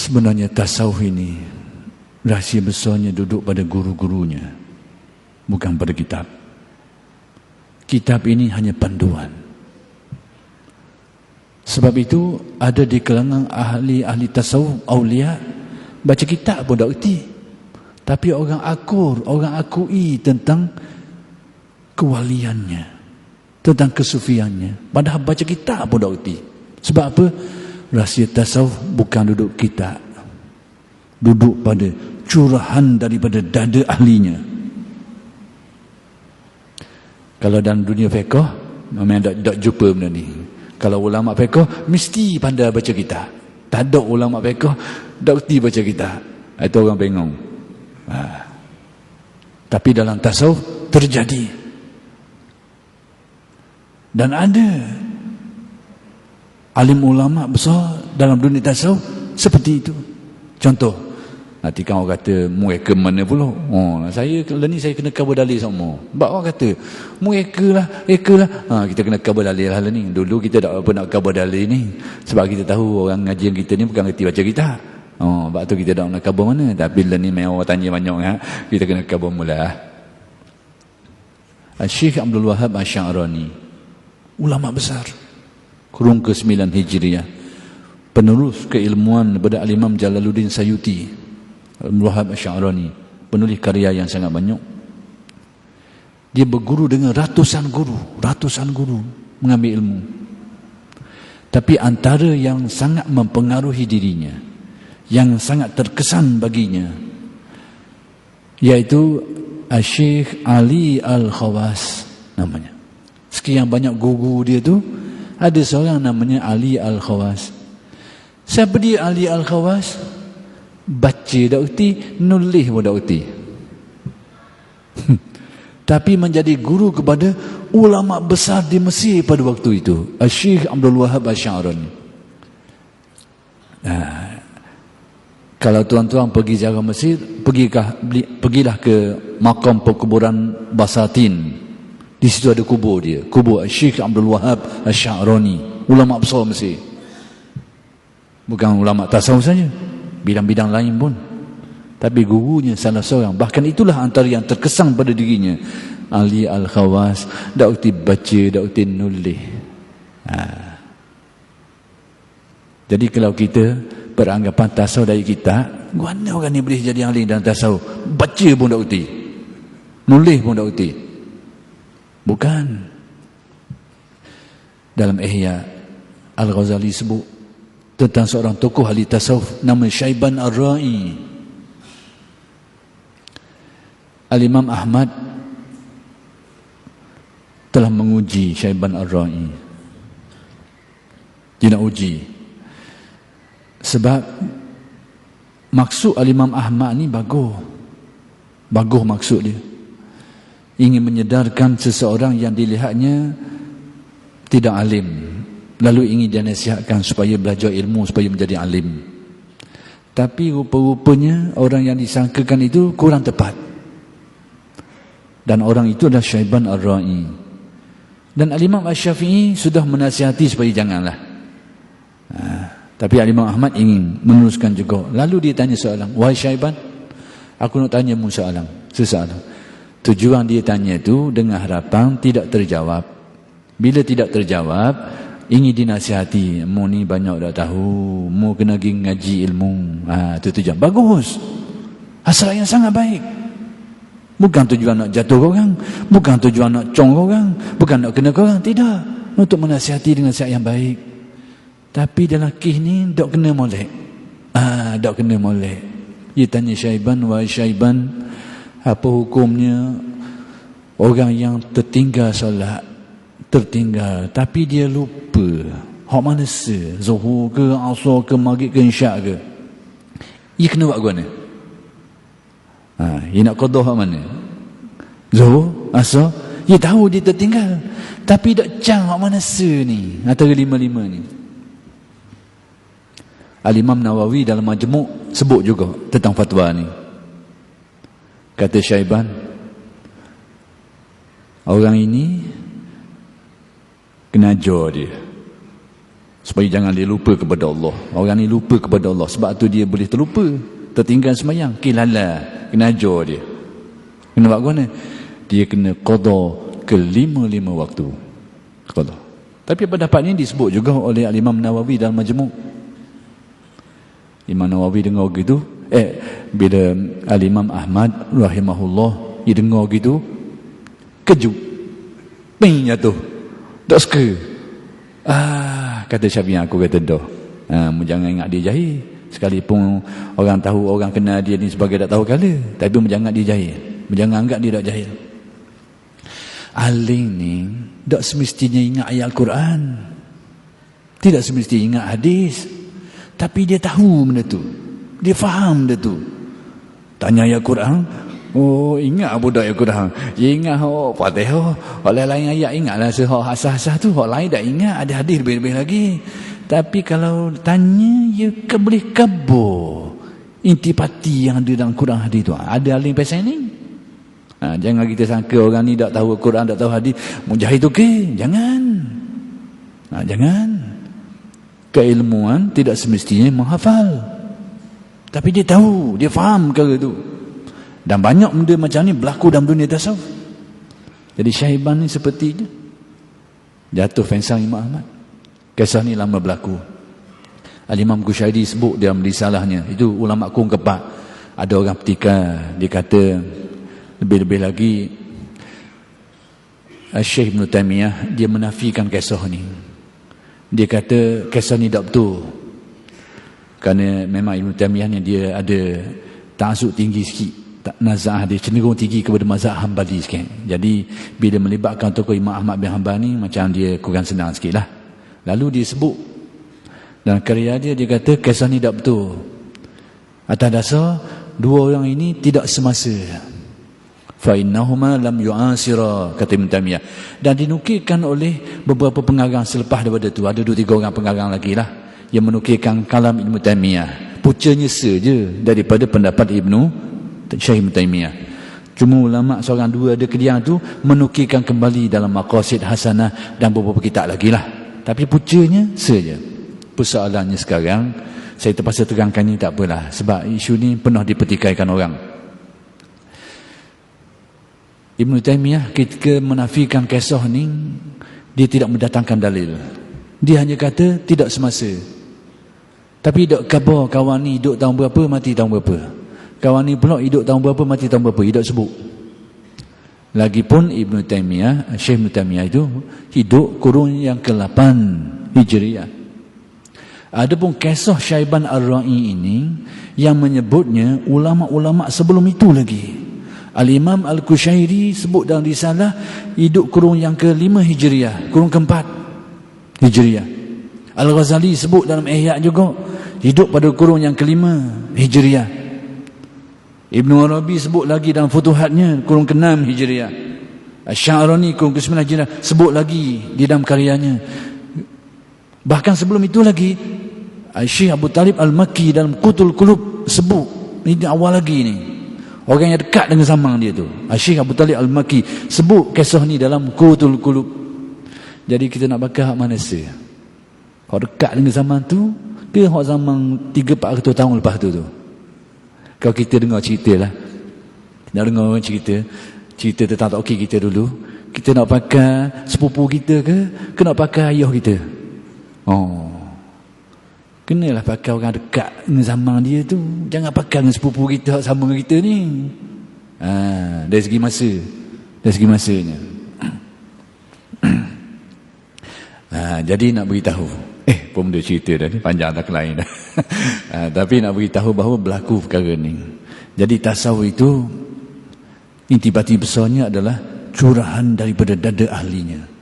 Sebenarnya tasawuf ini rahsia besarnya duduk pada guru-gurunya, bukan pada kitab. Kitab ini hanya panduan. Sebab itu ada di kalangan ahli tasawuf, aulia, baca kitab pun tak erti. Tapi orang akur, orang akui tentang kewaliannya, tentang kesufiannya, padahal baca kitab pun tak erti. Sebab apa? Rahsia tasawuf bukan duduk kitab, duduk pada curahan daripada dada ahlinya. Kalau dalam dunia fiqh memang tak jumpa benda ni. Kalau ulama fiqh mesti pandai baca kitab. Tak ada ulama fiqh tak erti baca kitab. Itu orang bingung. Tapi dalam tasawuf terjadi. Dan ada alim ulama besar dalam dunia tasawuf seperti itu. Contoh, nanti kan orang kata mereka mana pula? Saya ni saya kena cover dalil semua. Sebab orang kata mereka lah. Kita kena cover dalil lah ni. Dulu kita tak apa nak cover dalil ni. Sebab kita tahu orang ngajian kita ni bukan reti baca kitab. Sebab tu kita tak nak cover mana. Tapi bila ni memang orang tanya banyak kita kena cover mula. Syekh Abdul Wahab Asy'arani, ulama besar kurun ke-9 Hijriah, penerus keilmuan daripada Al-Imam Jalaluddin Sayuti. Abdul Wahab Asy'arani penulis karya yang sangat banyak. Dia berguru dengan ratusan guru mengambil ilmu. Tapi antara yang sangat mempengaruhi dirinya, yang sangat terkesan baginya, iaitu Syekh Ali Al-Khawas namanya. Sekian banyak guru dia tu, ada seorang namanya Ali Al-Khawas. Siapa dia Ali Al-Khawas? Baca tak erti, nulis pun tak erti. Tapi menjadi guru kepada ulama besar di Mesir pada waktu itu, Syekh Abdul Wahab Asy'arani. Kalau tuan-tuan pergi ziarah Mesir, pergilah ke makam perkuburan Basatin. Di situ ada kubur dia, kubur Syekh Abdul Wahab Asy'arani, ulama besar Mesir. Bukan ulama tasawuf saja, bidang-bidang lain pun. Tapi gurunya salah seorang, bahkan itulah antara yang terkesan pada dirinya, Ali Al-Khawas. Tak erti baca, tak erti nulis. Jadi kalau kita beranggapan tasawuf dari kitab, mana orang ni boleh jadi ahli dalam tasawuf? Baca pun tak erti, nulis pun tak erti. Bukan. Dalam Ihya, Al-Ghazali sebut tentang seorang tokoh ahli tasawuf nama Syaiban Ar-Ra'i. Al-Imam Ahmad telah menguji Syaiban Ar-Ra'i. Dia nak uji. Sebab maksud Al-Imam Ahmad ni bagus. Bagus maksud dia. Ingin menyedarkan seseorang yang dilihatnya tidak alim, lalu ingin dia nasihatkan supaya belajar ilmu, supaya menjadi alim. Tapi rupa-rupanya orang yang disangkakan itu kurang tepat. Dan orang itu adalah Syaiban Ar-Ra'i. Dan Al-Imam Asy-Syafi'i sudah menasihati supaya janganlah. Tapi Al-Imam Ahmad ingin meneruskan juga. Lalu dia tanya soalan, wahai Syaiban, aku nak tanya mu sesoalan. Tujuan dia tanya itu dengan harapan tidak terjawab. Bila tidak terjawab, ingin dinasihati. Mu ni banyak dah tahu, mu kena pergi ngaji ilmu. Itu tujuan. Bagus. Hasrat yang sangat baik. Bukan tujuan nak jatuh orang, bukan tujuan nak cong orang, bukan nak kena orang. Tidak. Untuk menasihati dengan nasihat yang baik. Tapi dalam kisah ni tak kena molek. Tak kena molek. Dia tanya Syaiban, wahai Syaiban, apa hukumnya orang yang tertinggal solat, tertinggal tapi dia lupa hak mana zuhur ke, asar ke, maghrib ke, isyak ke, ia kena buat mana? Ia nak qada hak mana? Zuhur, asar, ia tahu dia tertinggal tapi tak cang hak mana ni antara lima-lima ni. Al-Imam Nawawi dalam Majmu' sebut juga tentang fatwa ni. Kata Syaiban, orang ini kena ajar dia. supaya jangan dia lupa kepada Allah. Orang ni lupa kepada Allah, sebab tu dia boleh terlupa, tertinggal sembahyang, kilala, kena ajar dia. Kena buat mana? Dia kena qada ke 5 waktu. Qada. Tapi pendapat ini disebut juga oleh Imam Nawawi dalam Majmu'. Imam Nawawi dengar gitu, bila Al-Imam Ahmad rahimahullah dia dengar gitu, kejut, ping jatuh, tak suka. Kata Syafi'i, aku kata dah, jangan ingat dia jahil. Sekalipun orang tahu, orang kenal dia ni sebagai tak tahu kala, tapi jangan dia jahil, jangan anggap dia tak jahil. Alim ni tak semestinya ingat ayat Al-Quran, tidak semestinya ingat hadis, tapi dia tahu benda tu, dia faham benda tu. Tanya ayat Quran, ingat budak ayat Quran, dia ingat Fatihah, oleh lain ayat ingatlah sehok asah-asah tu, hak lain tak ingat, ada hadis lebih-lebih lagi. Tapi kalau tanya, dia boleh kabur intipati yang ada dalam Quran hadis tu. Ada alim pasal ni. Jangan kita sangka orang ni tak tahu Quran, tak tahu hadis, mujahid okey. Jangan. Jangan. Keilmuan tidak semestinya menghafal, tapi dia tahu, dia faham perkara tu. Dan banyak benda macam ni berlaku dalam dunia tasawuf. Jadi Syaiban ni seperti itu, jatuh fansang Imam Ahmad. Kisah ni lama berlaku. Al-Imam Qushairi sebut dalam risalahnya, itu ulama kurun keempat. Ada orang ketika dia kata, lebih-lebih lagi Syekh Ibn Taymiyah dia menafikan kisah ni. Dia kata kisah ni tak betul, kerana memang Ibn Taymiyah ni dia ada ta'assub tinggi sikit, naz'ah dia cenderung tinggi kepada mazhab Hanbali sikit. Jadi bila melibatkan tokoh Imam Ahmad bin Hanbal ni, macam dia kurang senang sikit lah. Lalu dia sebut dalam karya dia, dia kata kisah ni tak betul, atas dasar dua orang ini tidak semasa. Fa innahuma lam yu'asira, kata Ibn Taymiyah. Dan dinukilkan oleh beberapa pengarang selepas daripada tu, ada 2-3 orang pengarang lagi lah yang menukilkan kalam Ibn Taymiyah, pucanya saja daripada pendapat Syekh Ibn Taymiyah. Cuma ulama seorang dua ada kediang tu menukilkan kembali dalam Maqasid Hasanah dan beberapa kitab lagi lah, tapi pucanya saja. Persoalannya sekarang, saya terpaksa terangkan ni, tak apalah, sebab isu ni pernah dipertikaikan orang. Ibn Taymiyah ketika menafikan kisah ni, dia tidak mendatangkan dalil. Dia hanya kata tidak semasa. Tapi tak khabar kawan ni hidup tahun berapa, mati tahun berapa. Kawan ni pula hidup tahun berapa, mati tahun berapa, dia tak sebut. Lagipun Ibn Taymiyah, Syekh Ibn Taymiyah itu hidup kurun yang ke-8 Hijriah. Adapun kisah Syaiban Ar-Ra'i ini yang menyebutnya ulama-ulama sebelum itu lagi. Al-Imam Al-Qushairi sebut dalam risalah hidup kurun yang ke-5 Hijriah, kurun ke-4 Hijriah. Al-Ghazali sebut dalam Ihya juga hidup pada kurun yang ke-5 Hijriah. Ibn Arabi sebut lagi dalam Futuhatnya kurun ke-6 Hijriah. Asy-Sya'rani kurun ke-9 Hijriah sebut lagi di dalam karyanya. Bahkan sebelum itu lagi Syekh Abu Talib Al-Makki dalam Qutul Qulub sebut, ini awal lagi ni, orang yang dekat dengan zaman dia tu, Syekh Abu Talib Al-Makki sebut kisah ni dalam Qutul Qulub. Jadi kita nak bakar hak mana se? Hak dekat dengan zaman tu ke hak zaman 300-400 tahun lepas tu? Kalau kita dengar cerita lah, nak dengar orang cerita tentang tak okey kita dulu, kita nak pakai sepupu kita ke nak pakai ayah kita? Kenalah pakai orang dekat dengan zaman dia tu, jangan pakai dengan sepupu kita sama dengan kita ni. Dari segi masa, dari segi masanya. Jadi nak beritahu, pun benda cerita dah ni, panjang dah ke lain dah. Tapi nak beritahu bahawa berlaku perkara ni. Jadi tasawuf itu intibati besarnya adalah curahan daripada dada ahlinya.